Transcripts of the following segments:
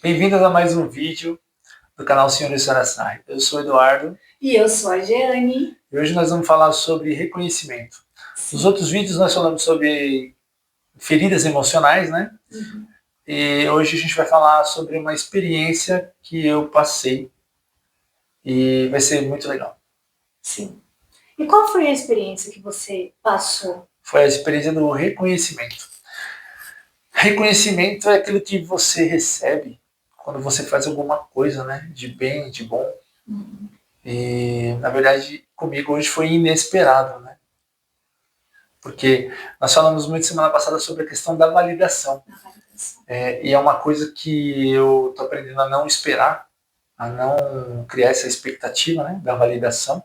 Bem-vindas a mais um vídeo do canal Senhor e Senhora Sai. Eu sou o Eduardo. E eu sou a Jeane. E hoje nós vamos falar sobre reconhecimento. Sim. Nos outros vídeos nós falamos sobre feridas emocionais, né? Uhum. E hoje a gente vai falar sobre uma experiência que eu passei. E vai ser muito legal. Sim. E qual foi a experiência que você passou? Foi a experiência do reconhecimento. Reconhecimento é aquilo que você recebe quando você faz alguma coisa, né? De bem, de bom. Uhum. E, na verdade, comigo hoje foi inesperado, né? Porque nós falamos muito semana passada sobre a questão da validação. E é uma coisa que eu estou aprendendo a não esperar, a não criar essa expectativa, né, da validação.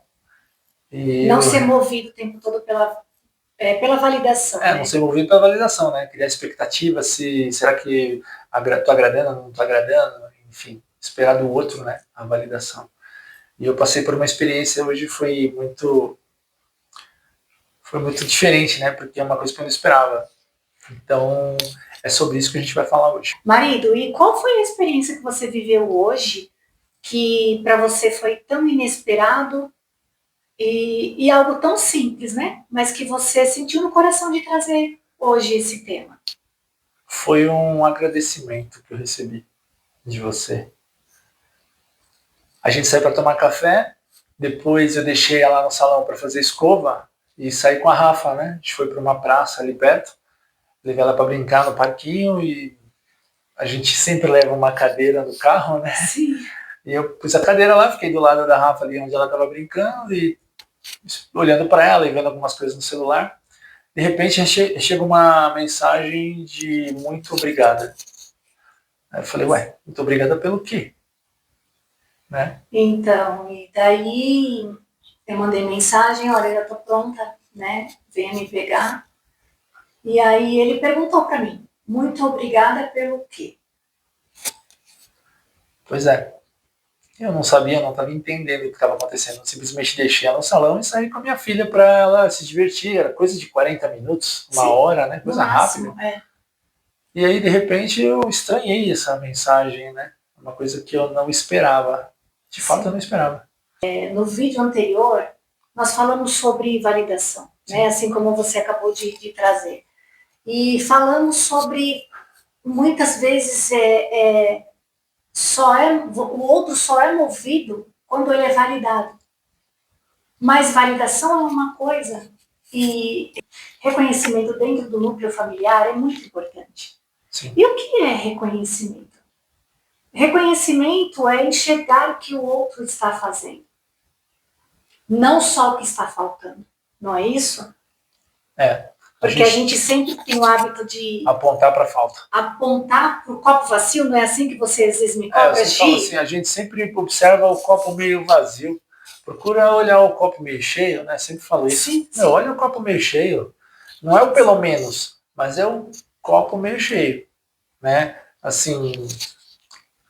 E não ser movido o tempo todo pela validação. Não ser movido pela validação, né? Criar expectativa, será que estou agradando, não estou agradando, enfim, esperar do outro, né, a validação. E eu passei por uma experiência hoje, foi muito diferente, né? Porque é uma coisa que eu não esperava. Então, é sobre isso que a gente vai falar hoje. Marido, e qual foi a experiência que você viveu hoje que para você foi tão inesperado e algo tão simples, né? Mas que você sentiu no coração de trazer hoje esse tema? Foi um agradecimento que eu recebi de você. A gente saiu para tomar café, depois eu deixei ela no salão para fazer escova e saí com a Rafa, né? A gente foi para uma praça ali perto, levei ela para brincar no parquinho e a gente sempre leva uma cadeira no carro, né? Sim. E eu pus a cadeira lá, fiquei do lado da Rafa ali onde ela estava brincando e olhando para ela e vendo algumas coisas no celular. De repente chega uma mensagem de muito obrigada. Aí eu falei, ué, muito obrigada pelo quê? Né? Então, e daí eu mandei mensagem, olha, eu tô pronta, né? Venha me pegar. E aí ele perguntou para mim, muito obrigada pelo quê? Pois é. Eu não sabia, não estava entendendo o que estava acontecendo. Eu simplesmente deixei ela no salão e saí com a minha filha para ela se divertir. Era coisa de 40 minutos, uma Sim, hora, né? Coisa máximo, rápida. É. E aí, de repente, eu estranhei essa mensagem, né? Uma coisa que eu não esperava. De fato, eu não esperava. No vídeo anterior, nós falamos sobre validação, né? Assim como você acabou de trazer. E falamos sobre, muitas vezes, o outro só é movido quando ele é validado. Mas validação é uma coisa e reconhecimento dentro do núcleo familiar é muito importante. Sim. E o que é reconhecimento? Reconhecimento é enxergar o que o outro está fazendo. Não só o que está faltando. Não é isso? Porque a gente sempre tem o hábito de apontar para a falta. Apontar para o copo vazio, não é assim que você às vezes me cobra, assim, a gente sempre observa o copo meio vazio. Procura olhar o copo meio cheio, né? Sempre falo isso. Sim. Olha o copo meio cheio. Não é o pelo menos, mas é o copo meio cheio, né? Assim,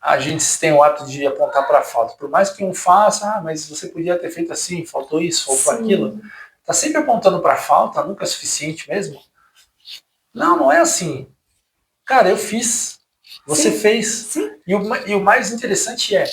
a gente tem o hábito de apontar para a falta. Por mais que um faça, mas você podia ter feito assim, faltou isso, faltou aquilo. Tá sempre apontando para a falta, nunca é suficiente mesmo. Não é assim. Cara, eu fiz. Você fez. Sim. E o mais interessante é,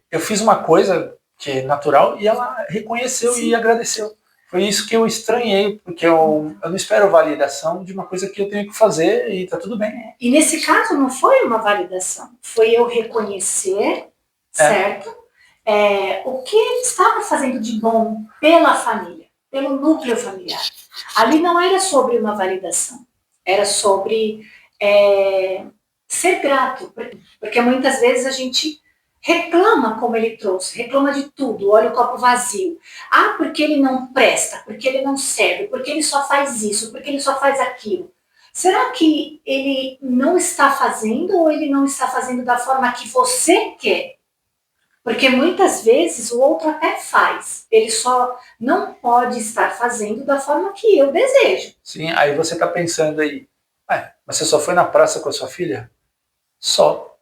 eu fiz uma coisa que é natural e ela reconheceu e agradeceu. Foi isso que eu estranhei, porque eu não espero validação de uma coisa que eu tenho que fazer e tá tudo bem. E nesse caso não foi uma validação, foi eu reconhecer, certo? O que ele estava fazendo de bom pela família, pelo núcleo familiar. Ali não era sobre uma validação, era sobre ser grato, porque muitas vezes a gente reclama como ele trouxe, reclama de tudo, olha o copo vazio. Ah, porque ele não presta, porque ele não serve, porque ele só faz isso, porque ele só faz aquilo. Será que ele não está fazendo ou ele não está fazendo da forma que você quer? Porque muitas vezes o outro até faz, ele só não pode estar fazendo da forma que eu desejo. Sim, aí você está pensando aí, mas você só foi na praça com a sua filha? Só.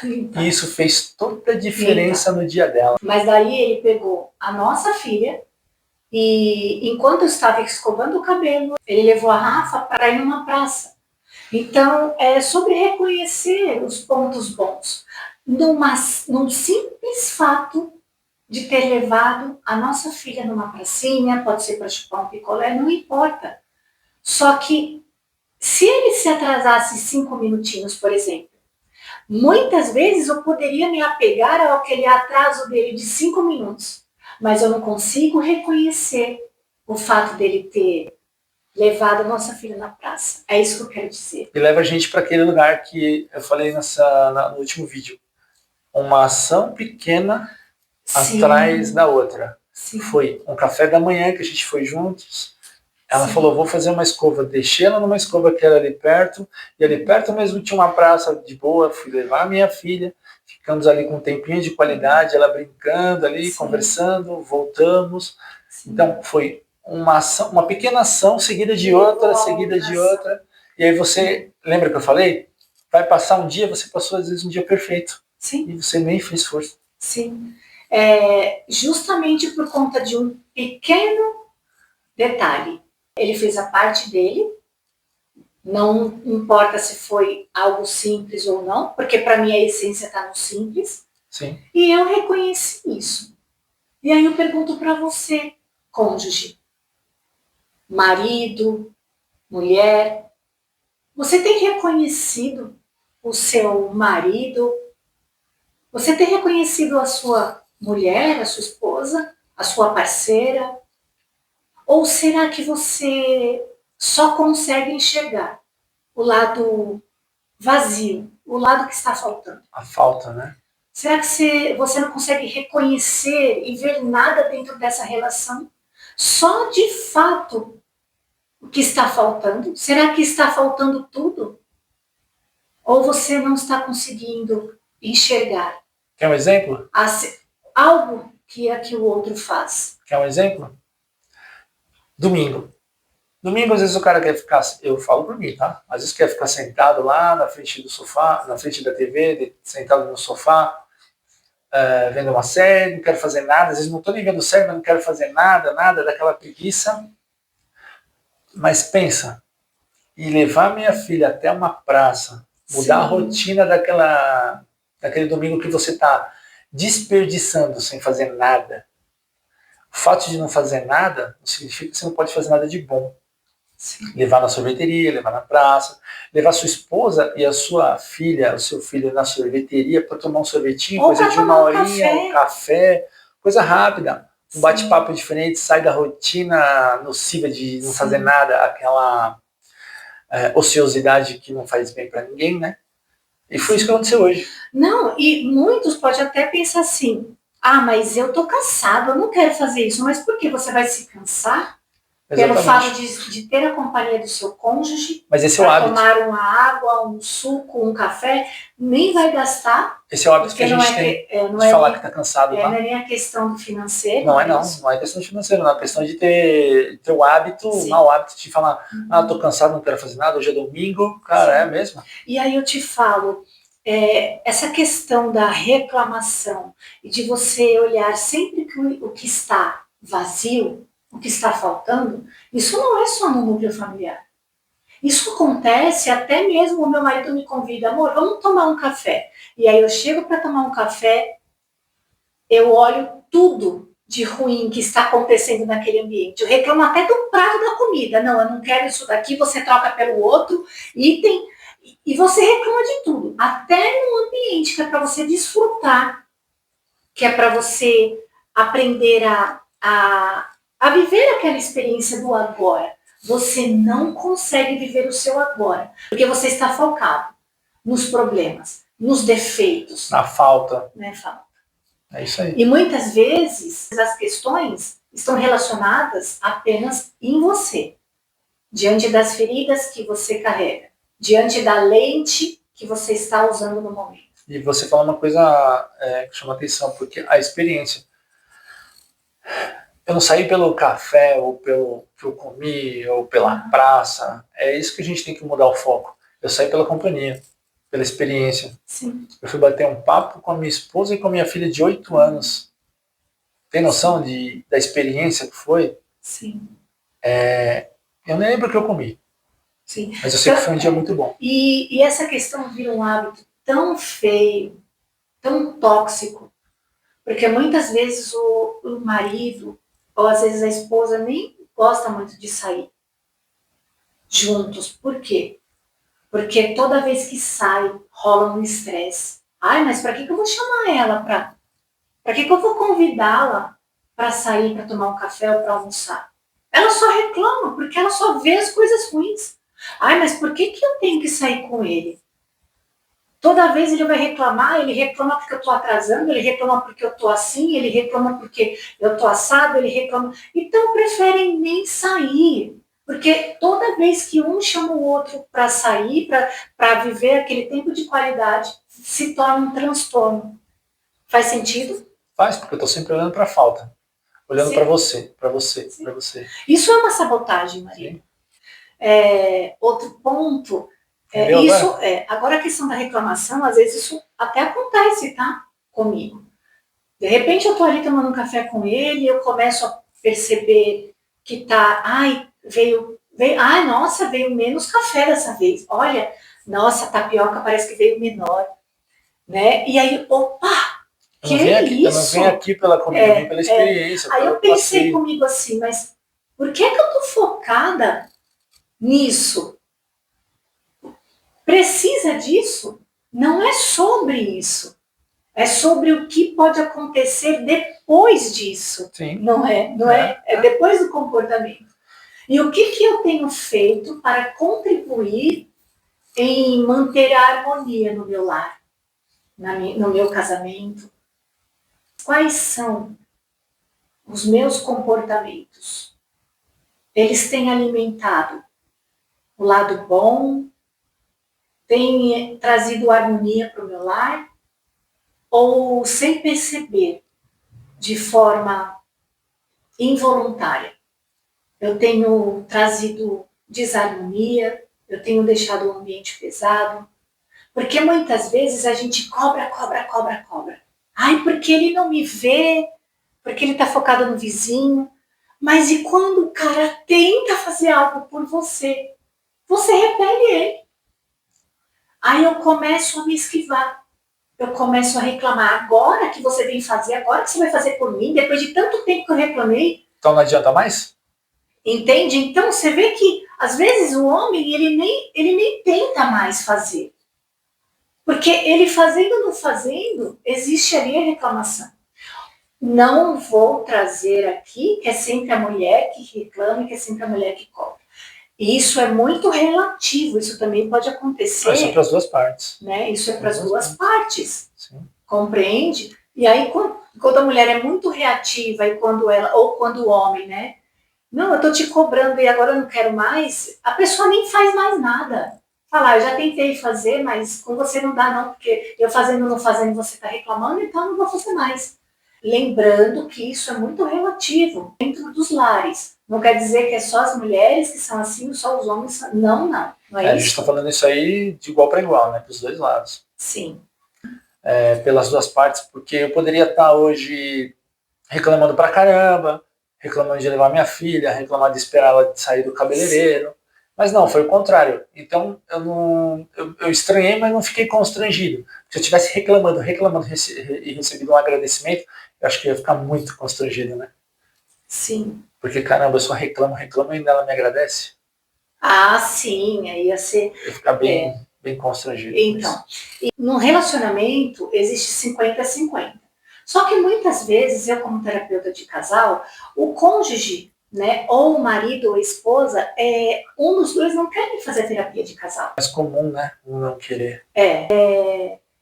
Então, e isso fez toda a diferença no dia dela. Mas daí ele pegou a nossa filha e enquanto eu estava escovando o cabelo, ele levou a Rafa para ir numa praça. Então, é sobre reconhecer os pontos bons. Num simples fato de ter levado a nossa filha numa pracinha, pode ser para chupar um picolé, não importa. Só que se ele se atrasasse 5 minutinhos, por exemplo, muitas vezes eu poderia me apegar ao aquele atraso dele de 5 minutos, mas eu não consigo reconhecer o fato dele ter levado a nossa filha na praça. É isso que eu quero dizer. E leva a gente para aquele lugar que eu falei no último vídeo. Uma ação pequena Sim. Atrás da outra. Sim. Foi um café da manhã que a gente foi juntos. Ela falou, vou fazer uma escova. Deixei ela numa escova que era ali perto. E ali perto mesmo tinha uma praça de boa. Fui levar a minha filha. Ficamos ali com um tempinho de qualidade. Ela brincando ali, conversando. Voltamos. Então foi uma ação, uma pequena ação seguida de outra, seguida de outra. E aí você, lembra que eu falei? Vai passar um dia, você passou às vezes um dia perfeito. Sim. E você nem fez força. Sim. Justamente por conta de um pequeno detalhe. Ele fez a parte dele, não importa se foi algo simples ou não, porque para mim a essência está no simples. Sim. E eu reconheci isso. E aí eu pergunto para você, cônjuge, marido, mulher, você tem reconhecido o seu marido? Você tem reconhecido a sua mulher, a sua esposa, a sua parceira? Ou será que você só consegue enxergar o lado vazio, o lado que está faltando? A falta, né? Será que você não consegue reconhecer e ver nada dentro dessa relação? Só de fato o que está faltando? Será que está faltando tudo? Ou você não está conseguindo enxergar? Quer um exemplo? Algo que é que o outro faz. Quer um exemplo? Domingo. Domingo, às vezes o cara quer ficar, eu falo por mim, tá? Às vezes quer ficar sentado lá na frente do sofá, na frente da TV, sentado no sofá, vendo uma série, não quero fazer nada, às vezes não estou nem vendo série, mas não quero fazer nada, daquela preguiça. Mas pensa, e levar minha filha até uma praça, mudar a rotina daquele domingo que você está desperdiçando sem fazer nada. O fato de não fazer nada não significa que você não pode fazer nada de bom. Sim. Levar na sorveteria, levar na praça, levar sua esposa e a sua filha, o seu filho na sorveteria para tomar um sorvetinho, ou coisa de uma horinha, um café, coisa rápida, um bate-papo diferente, sai da rotina nociva de não fazer nada, aquela ociosidade que não faz bem para ninguém, né? E foi isso que aconteceu hoje. Não, e muitos podem até pensar assim, mas eu tô cansado, eu não quero fazer isso. Mas por que você vai se cansar? Exatamente. Pelo fato de ter a companhia do seu cônjuge, mas esse é o hábito. Tomar uma água, um suco, um café, nem vai gastar. Esse é o hábito que a gente tem de falar que está cansado. Não é nem a questão do financeiro. Não é questão de financeiro, não. É questão de ter o hábito, o mau hábito de falar, tô cansado, não quero fazer nada, hoje é domingo. Cara, é mesmo. E aí eu te falo, essa questão da reclamação e de você olhar sempre o que está vazio, o que está faltando, isso não é só no núcleo familiar. Isso acontece até mesmo, o meu marido me convida, amor, vamos tomar um café. E aí eu chego para tomar um café, eu olho tudo de ruim que está acontecendo naquele ambiente. Eu reclamo até do prato da comida. Não, eu não quero isso daqui, você troca pelo outro item. E você reclama de tudo, até no ambiente que é para você desfrutar, que é para você aprender a viver aquela experiência do agora. Você não consegue viver o seu agora, porque você está focado nos problemas, nos defeitos. Na falta. Né, falta. É isso aí. E muitas vezes as questões estão relacionadas apenas em você, diante das feridas que você carrega, diante da lente que você está usando no momento. E você fala uma coisa que chama atenção, porque a experiência... Eu não saí pelo café, ou pelo que eu comi, ou pela praça. É isso que a gente tem que mudar o foco. Eu saí pela companhia, pela experiência. Sim. Eu fui bater um papo com a minha esposa e com a minha filha de 8 anos. Tem noção da experiência que foi? Sim. Eu nem lembro o que eu comi. Sim. Mas eu sei que foi um dia muito bom. E essa questão vira um hábito tão feio, tão tóxico, porque muitas vezes o marido, ou às vezes a esposa, nem gosta muito de sair juntos. Por quê? Porque toda vez que sai, rola um estresse. Ai, mas para que eu vou chamar ela? Para que eu vou convidá-la para sair, para tomar um café ou para almoçar? Ela só reclama, porque ela só vê as coisas ruins. Ai, mas por que eu tenho que sair com ele? Toda vez ele vai reclamar, ele reclama porque eu estou atrasando, ele reclama porque eu estou assim, ele reclama porque eu estou assado, ele reclama. Então preferem nem sair, porque toda vez que um chama o outro para sair, para viver aquele tempo de qualidade, se torna um transtorno. Faz sentido? Faz, porque eu estou sempre olhando para a falta. Olhando para você, para você, para você. Isso é uma sabotagem, Maria. Outro ponto... agora a questão da reclamação, às vezes isso até acontece, tá? Comigo. De repente eu tô ali tomando um café com ele, eu começo a perceber que tá, nossa, veio menos café dessa vez. Olha, nossa, a tapioca parece que veio menor, né? E aí, opa, que é isso? Eu não venho aqui pela comida, eu venho pela experiência. Aí eu pensei comigo assim, mas por que eu tô focada nisso? Precisa disso? Não é sobre isso. É sobre o que pode acontecer depois disso. Sim. Não é? É depois do comportamento. E o que eu tenho feito para contribuir em manter a harmonia no meu lar, no meu casamento? Quais são os meus comportamentos? Eles têm alimentado o lado bom? Têm trazido harmonia para o meu lar? Ou sem perceber, de forma involuntária, eu tenho trazido desarmonia, eu tenho deixado o ambiente pesado, porque muitas vezes a gente cobra. Ai, porque ele não me vê, porque ele está focado no vizinho. Mas e quando o cara tenta fazer algo por você? Você repele ele. Aí eu começo a me esquivar. Eu começo a reclamar. Agora que você vem fazer, agora que você vai fazer por mim, depois de tanto tempo que eu reclamei. Então não adianta mais? Entende? Então você vê que, às vezes, o homem, ele nem tenta mais fazer. Porque ele fazendo ou não fazendo, existe ali a reclamação. Não vou trazer aqui que é sempre a mulher que reclama, que é sempre a mulher que cobra. E isso é muito relativo, isso também pode acontecer. Isso é para as duas partes. Né? Isso é para as duas partes. Sim. Compreende? E aí, quando a mulher é muito reativa, e ou quando o homem, né? Não, eu tô te cobrando e agora eu não quero mais, a pessoa nem faz mais nada. Falar, eu já tentei fazer, mas com você não dá não, porque eu fazendo ou não fazendo você está reclamando, então eu não vou fazer mais. Lembrando que isso é muito relativo dentro dos lares. Não quer dizer que é só as mulheres que são assim, só os homens são... Não é isso. A gente está falando isso aí de igual para igual, né? Para os dois lados. Sim. Pelas duas partes, porque eu poderia estar hoje reclamando pra caramba, reclamando de levar minha filha, reclamando de esperar ela sair do cabeleireiro. Sim. Mas não, foi o contrário. Então eu estranhei, mas não fiquei constrangido. Se eu estivesse reclamando e recebido um agradecimento, eu acho que eu ia ficar muito constrangido, né? Sim. Porque, caramba, eu só reclamo e ainda ela me agradece. Ah, sim, aí ia ser... Eu ia ficar bem constrangido. Então, no relacionamento existe 50-50. Só que muitas vezes, eu como terapeuta de casal, o cônjuge, né, ou o marido ou a esposa, um dos dois não quer fazer terapia de casal. É mais comum, né? Um não querer.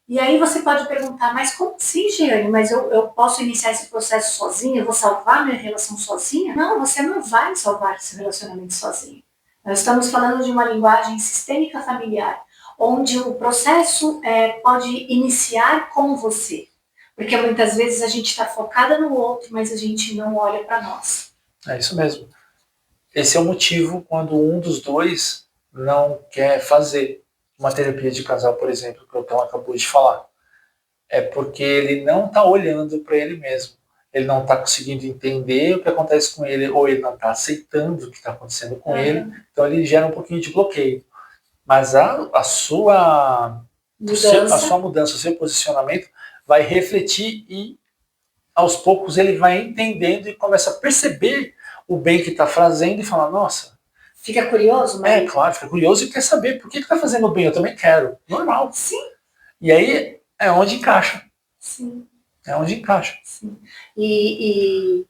E aí você pode perguntar, mas como assim, Jeane? Mas eu posso iniciar esse processo sozinha? Eu vou salvar minha relação sozinha? Não, você não vai salvar esse relacionamento sozinho. Nós estamos falando de uma linguagem sistêmica familiar, onde o processo pode iniciar com você. Porque muitas vezes a gente está focada no outro, mas a gente não olha para nós. É isso mesmo. Esse é o motivo quando um dos dois não quer fazer uma terapia de casal, por exemplo, que o Tom acabou de falar. É porque ele não está olhando para ele mesmo. ele não está conseguindo entender o que acontece com ele, ou ele não está aceitando o que está acontecendo com ele, então ele gera um pouquinho de bloqueio. Mas a sua mudança, o seu posicionamento vai refletir e aos poucos ele vai entendendo e começa a perceber o bem que está fazendo e fala, nossa. Fica curioso, mas... Claro, fica curioso e quer saber por que está fazendo bem, eu também quero. Normal. Sim. E aí é onde encaixa. Sim. É onde encaixa. Sim. E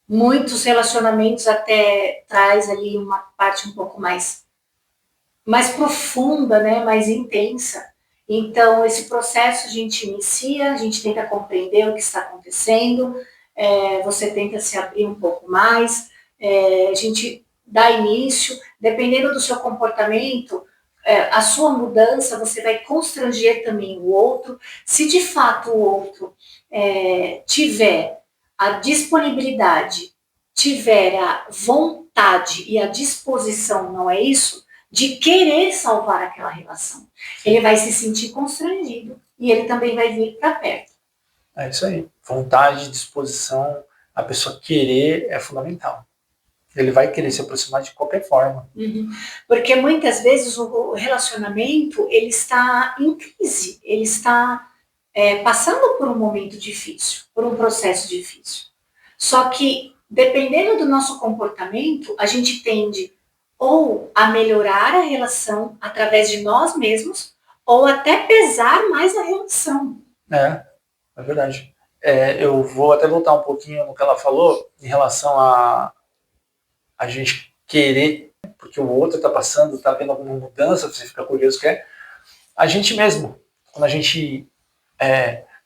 muitos relacionamentos até traz ali uma parte um pouco mais profunda, né, mais intensa. Então, esse processo a gente inicia, a gente tenta compreender o que está acontecendo, você tenta se abrir um pouco mais, a gente dá início, dependendo do seu comportamento, a sua mudança, você vai constranger também o outro. Se de fato o outro tiver a disponibilidade, tiver a vontade e a disposição, não é isso? De querer salvar aquela relação. Ele vai se sentir constrangido e ele também vai vir para perto. É isso aí. Vontade, disposição, a pessoa querer é fundamental. Ele vai querer se aproximar de qualquer forma. Uhum. Porque muitas vezes o relacionamento ele está em crise, ele está passando por um momento difícil, por um processo difícil. Só que, dependendo do nosso comportamento, a gente tende ou a melhorar a relação através de nós mesmos, ou até pesar mais a relação. É verdade. Eu vou até voltar um pouquinho no que ela falou em relação a gente querer, porque o outro está passando, está vendo alguma mudança, você fica curioso, quer. A gente mesmo, quando a gente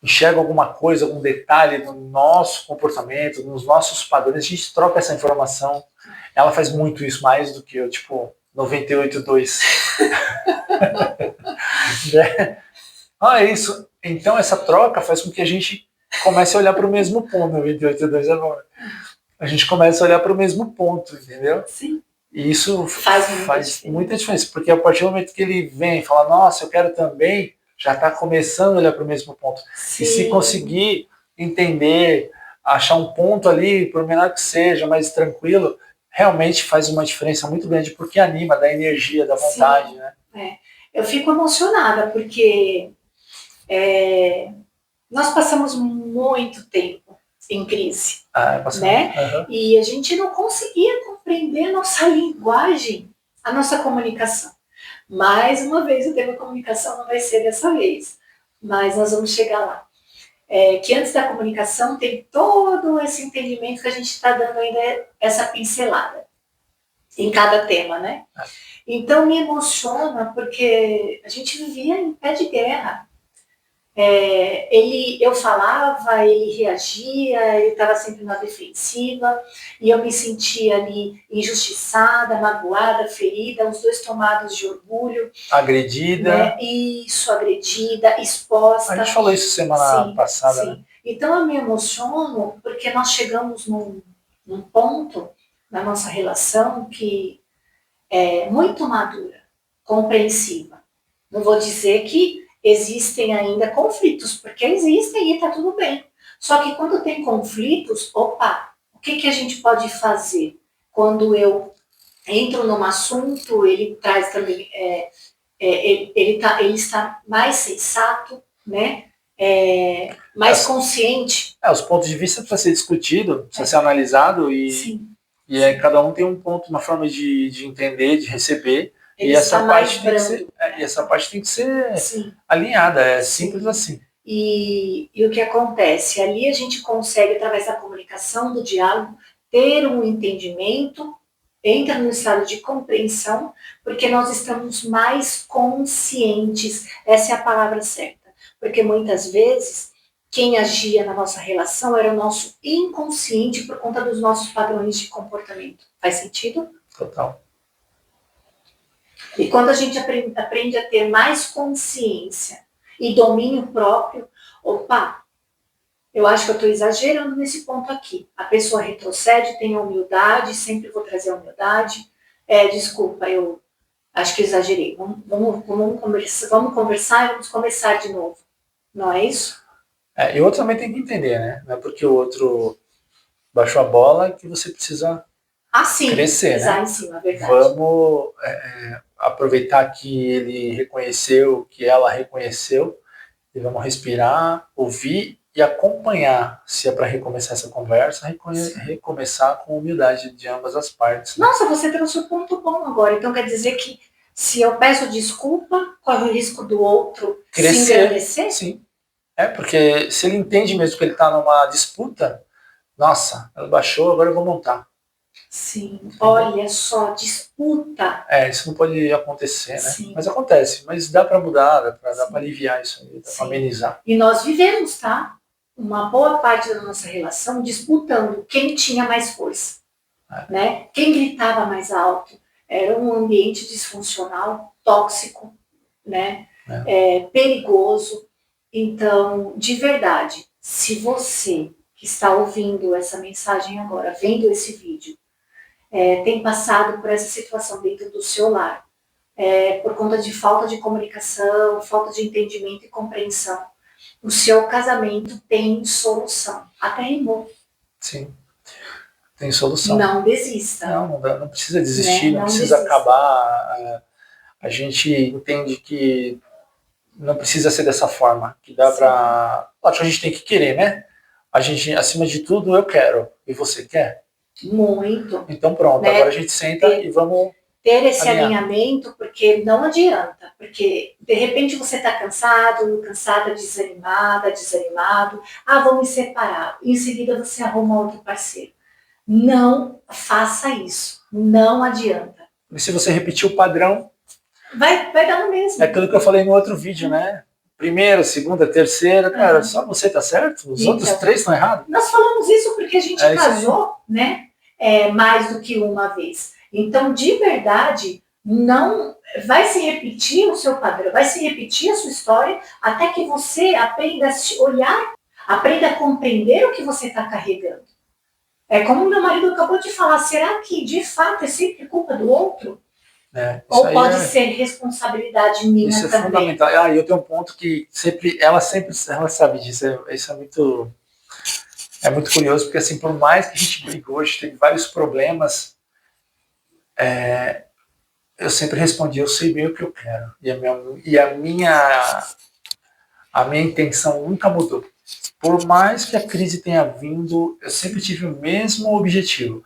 enxerga alguma coisa, algum detalhe no nosso comportamento, nos nossos padrões, a gente troca essa informação. Ela faz muito isso, mais do que eu, tipo, 98.2. É isso. Então, essa troca faz com que a gente comece a olhar para o mesmo ponto. 98.2 é bom. A gente começa a olhar para o mesmo ponto, entendeu? Sim. E isso faz muita diferença, porque a partir do momento que ele vem e fala, nossa, eu quero também, já está começando a olhar para o mesmo ponto. Sim. E se conseguir entender, achar um ponto ali, por menor que seja, mais tranquilo, realmente faz uma diferença muito grande, porque anima, dá energia, dá vontade. Sim. Né? Eu fico emocionada, porque nós passamos muito tempo em crise, né? Uhum. E a gente não conseguia compreender a nossa linguagem, a nossa comunicação. Mais uma vez, o tema comunicação não vai ser dessa vez, mas nós vamos chegar lá. Que antes da comunicação tem todo esse entendimento que a gente está dando ainda essa pincelada em cada tema, né? Então me emociona porque a gente vivia em pé de guerra. Eu falava, ele reagia, ele estava sempre na defensiva, e eu me sentia ali injustiçada, magoada, ferida, os dois tomados de orgulho. Agredida. Né? Isso, agredida, exposta. A gente falou isso semana passada, sim. Né? Então eu me emociono porque nós chegamos num ponto na nossa relação que é muito madura, compreensiva. Não vou dizer que existem ainda conflitos, porque existem e está tudo bem. Só que quando tem conflitos, opa, o que a gente pode fazer? Quando eu entro num assunto, ele traz também, ele está mais sensato, né? Mais consciente. Os pontos de vista precisam ser discutidos, precisa ser analisado Sim. E cada um tem um ponto, uma forma de entender, de receber. E essa parte tem que ser Sim. alinhada, é simples assim. E o que acontece? Ali a gente consegue, através da comunicação, do diálogo, ter um entendimento, entra no estado de compreensão, porque nós estamos mais conscientes, essa é a palavra certa. Porque muitas vezes, quem agia na nossa relação era o nosso inconsciente por conta dos nossos padrões de comportamento. Faz sentido? Total. E quando a gente aprende a ter mais consciência e domínio próprio, opa, eu acho que eu estou exagerando nesse ponto aqui. A pessoa retrocede, tem a humildade, sempre vou trazer a humildade. Desculpa, eu acho que exagerei. Vamos conversar e vamos começar de novo. Não é isso? E o outro também tem que entender, né? Não é porque o outro baixou a bola que você precisa crescer, pisar né? em cima, é verdade. Vamos aproveitar que ele reconheceu, que ela reconheceu, e vamos respirar, ouvir e acompanhar. Se é para recomeçar essa conversa, recomeçar com humildade de ambas as partes. Né? Nossa, você trouxe um ponto bom agora. Então quer dizer que se eu peço desculpa, corre o risco do outro se engrandecer? Sim. Porque se ele entende mesmo que ele está numa disputa, nossa, ela baixou, agora eu vou montar. Sim, olha só, disputa. Isso não pode acontecer, né? Sim. Mas acontece, mas dá para mudar, dá para aliviar isso aí, dá para amenizar. E nós vivemos, tá? Uma boa parte da nossa relação disputando quem tinha mais força, né? Quem gritava mais alto. Era um ambiente disfuncional, tóxico, né? Perigoso. Então, de verdade, se você que está ouvindo essa mensagem agora, vendo esse vídeo, tem passado por essa situação dentro do seu lar, por conta de falta de comunicação, falta de entendimento e compreensão, o seu casamento tem solução. Até rimou. Sim, tem solução. Não desista. Não precisa desistir, não precisa acabar. A gente entende que não precisa ser dessa forma, que dá para... Lógico, a gente tem que querer, né? A gente, acima de tudo, eu quero. E você quer? Muito. Então pronto, agora a gente senta e vamos ter esse alinhamento, porque não adianta, porque de repente você está cansado, cansada, desanimado, vamos me separar, em seguida você arruma outro parceiro. Não faça isso, não adianta. E se você repetir o padrão, vai dar no mesmo. É aquilo que eu falei no outro vídeo, né? Primeira, segunda, terceira, cara, só você tá certo? Os outros 3 estão errados? Nós falamos isso porque a gente casou, né? Mais do que uma vez. Então, de verdade, não vai se repetir o seu padrão, vai se repetir a sua história até que você aprenda a se olhar, aprenda a compreender o que você está carregando. Como meu marido acabou de falar, será que de fato é sempre culpa do outro? Ou pode ser responsabilidade minha também? Isso é fundamental. E eu tenho um ponto que ela sabe disso. Isso é muito curioso, porque assim, por mais que a gente brigou, a gente teve vários problemas, eu sempre respondi, eu sei bem o que eu quero. E a minha intenção nunca mudou. Por mais que a crise tenha vindo, eu sempre tive o mesmo objetivo,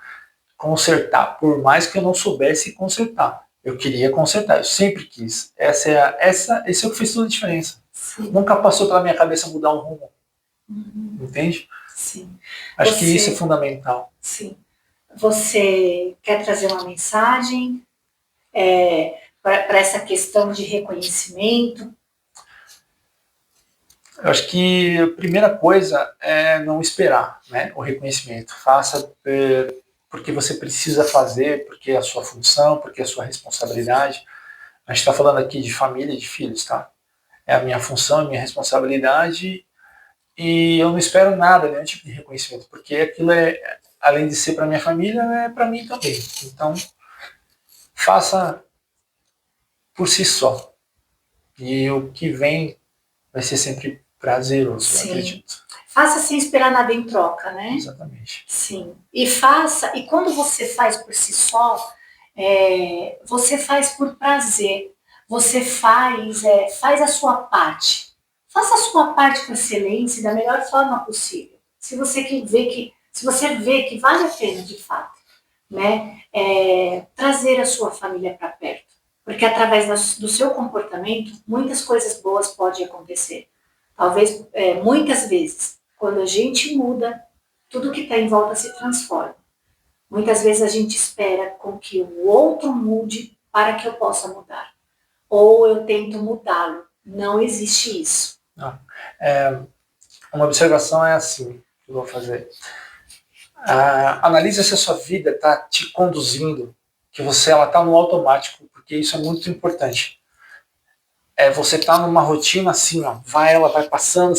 consertar, por mais que eu não soubesse consertar. Eu queria consertar, eu sempre quis. Esse é o que fez toda a diferença. Sim. Nunca passou pela minha cabeça mudar um rumo. Entende? Sim. Acho que isso é fundamental. Sim. Você quer trazer uma mensagem para essa questão de reconhecimento? Eu acho que a primeira coisa é não esperar, né, o reconhecimento. Faça porque você precisa fazer, porque é a sua função, porque é a sua responsabilidade. A gente está falando aqui de família e de filhos, tá? É a minha função, é a minha responsabilidade e eu não espero nada, nenhum tipo de reconhecimento, porque aquilo além de ser para minha família, é para mim também. Então, faça por si só. E o que vem vai ser sempre prazeroso, eu acredito. Faça sem esperar nada em troca, né? Exatamente. Sim. E quando você faz por si só, você faz por prazer. Você faz a sua parte. Faça a sua parte com excelência da melhor forma possível. Se você vê que vale a pena de fato, né? Trazer a sua família para perto. Porque através do seu comportamento, muitas coisas boas podem acontecer. Talvez, muitas vezes, quando a gente muda, tudo que está em volta se transforma. Muitas vezes a gente espera com que o outro mude para que eu possa mudar. Ou eu tento mudá-lo. Não existe isso. Uma observação é assim, que eu vou fazer. Analise se a sua vida está te conduzindo, que ela está no automático, porque isso é muito importante. Você tá numa rotina assim, ó, ela vai passando,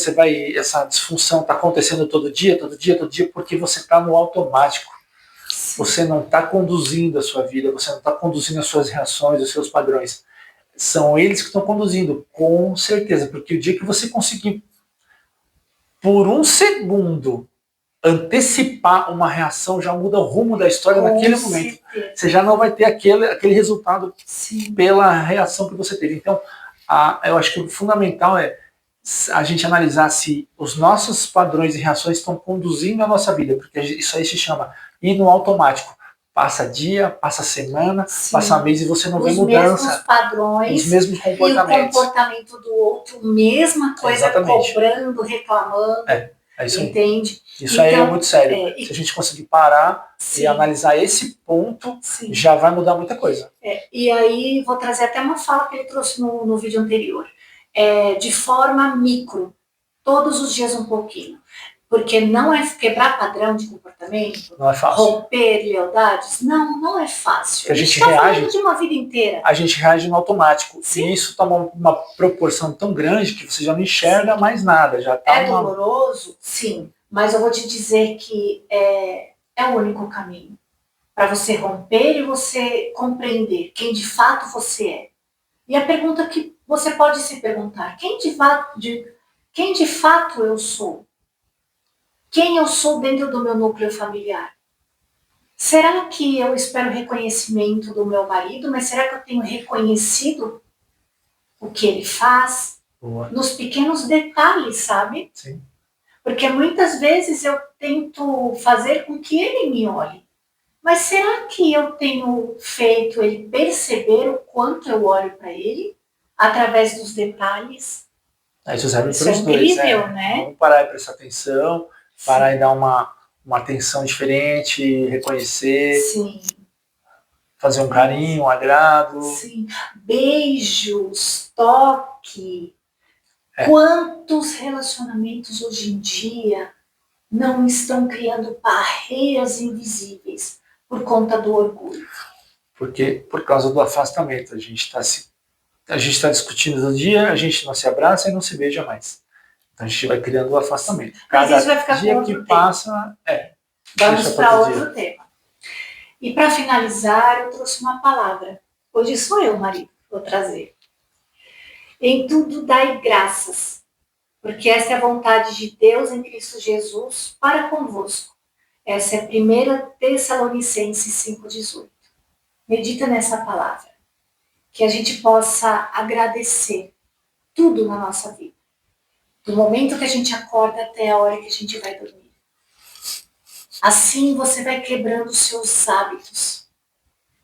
essa disfunção tá acontecendo todo dia, porque você tá no automático. Você não tá conduzindo a sua vida, você não tá conduzindo as suas reações, os seus padrões. São eles que estão conduzindo, com certeza, porque o dia que você conseguir por um segundo, antecipar uma reação já muda o rumo da história naquele momento. Você já não vai ter aquele resultado pela reação que você teve. Então, eu acho que o fundamental é a gente analisar se os nossos padrões e reações estão conduzindo a nossa vida, porque isso aí se chama ir no automático. Passa dia, passa semana, passa mês e você não vê mudança. Os mesmos padrões, os mesmos comportamentos. E o comportamento do outro, mesma coisa, exatamente. Cobrando, reclamando. É isso aí. Entende? Isso então, aí é muito sério. Se a gente conseguir parar e analisar esse ponto, já vai mudar muita coisa. E aí vou trazer até uma fala que ele trouxe no vídeo anterior. De forma micro, todos os dias um pouquinho. Porque não é quebrar padrão de comportamento, não é fácil. Romper lealdades, não é fácil. A gente reage de uma vida inteira. A gente reage no automático. E isso toma uma proporção tão grande que você já não enxerga mais nada. Já tá doloroso? Sim. Mas eu vou te dizer que é o único caminho para você romper e você compreender quem de fato você é. E a pergunta que você pode se perguntar, quem de fato eu sou? Quem eu sou dentro do meu núcleo familiar? Será que eu espero reconhecimento do meu marido, mas será que eu tenho reconhecido o que ele faz? Boa. Nos pequenos detalhes, sabe? Sim. Porque muitas vezes eu tento fazer com que ele me olhe. Mas será que eu tenho feito ele perceber o quanto eu olho para ele através dos detalhes? Isso serve para os dois, incrível, né? Vamos parar e prestar atenção, parar e dar uma atenção diferente, reconhecer. Sim. Fazer um carinho, um agrado. Sim. Beijos, toque. Quantos relacionamentos hoje em dia não estão criando barreiras invisíveis por conta do orgulho? Por causa do afastamento. A gente está discutindo no dia, a gente não se abraça e não se beija mais. Então a gente vai criando o afastamento. Mas isso vai ficar dia que passa, Vamos para outro tema. E para finalizar, eu trouxe uma palavra. Hoje sou eu, marido, vou trazer. Em tudo dai graças, porque essa é a vontade de Deus em Cristo Jesus para convosco. Essa é 1 Tessalonicenses 5,18. Medita nessa palavra. Que a gente possa agradecer tudo na nossa vida. Do momento que a gente acorda até a hora que a gente vai dormir. Assim você vai quebrando seus hábitos,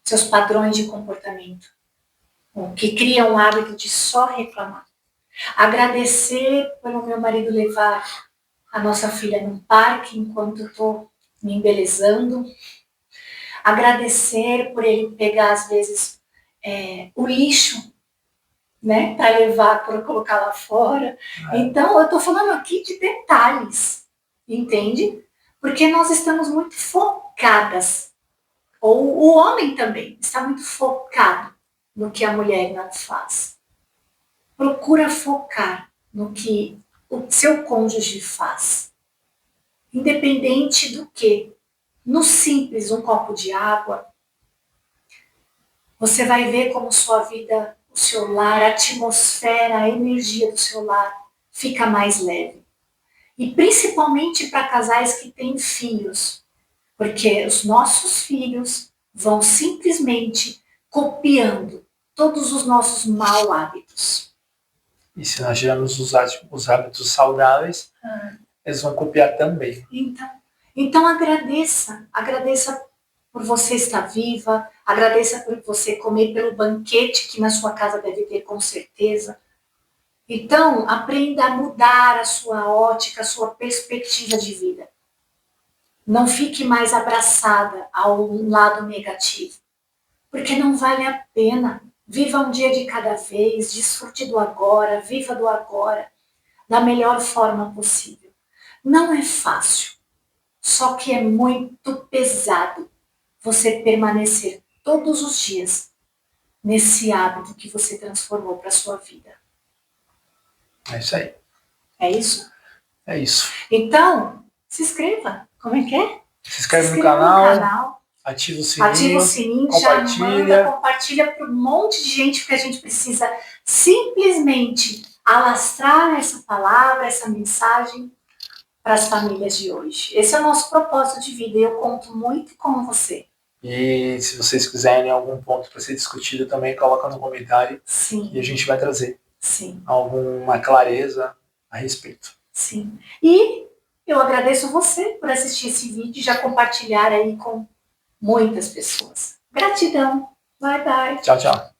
seus padrões de comportamento, que criam um hábito de só reclamar. Agradecer pelo meu marido levar a nossa filha num parque enquanto eu estou me embelezando. Agradecer por ele pegar, às vezes, o lixo, né, para levar, para colocar lá fora. Então, eu estou falando aqui de detalhes, entende? Porque nós estamos muito focadas, ou o homem também está muito focado no que a mulher não faz. Procura focar no que o seu cônjuge faz. Independente do que. No simples, um copo de água, você vai ver como sua vida, o seu lar, a atmosfera, a energia do seu lar fica mais leve. E principalmente para casais que têm filhos, porque os nossos filhos vão simplesmente copiando todos os nossos maus hábitos. E se nós tivermos os hábitos saudáveis, eles vão copiar também. Então agradeça por você estar viva, agradeça por você comer pelo banquete que na sua casa deve ter com certeza. Então, aprenda a mudar a sua ótica, a sua perspectiva de vida. Não fique mais abraçada a um lado negativo, porque não vale a pena. Viva um dia de cada vez, desfrute do agora, viva do agora, da melhor forma possível. Não é fácil, só que é muito pesado você permanecer todos os dias nesse hábito que você transformou para a sua vida. É isso aí. É isso? É isso. Então, se inscreva. Como é que é? Se inscreve no canal. Ativa o sininho. Compartilha para um monte de gente, porque a gente precisa simplesmente alastrar essa palavra, essa mensagem para as famílias de hoje. Esse é o nosso propósito de vida e eu conto muito com você. E se vocês quiserem algum ponto para ser discutido também, coloca no comentário. Sim. E a gente vai trazer Sim. alguma clareza a respeito. Sim. E eu agradeço você por assistir esse vídeo e já compartilhar aí com muitas pessoas. Gratidão. Bye, bye. Tchau, tchau.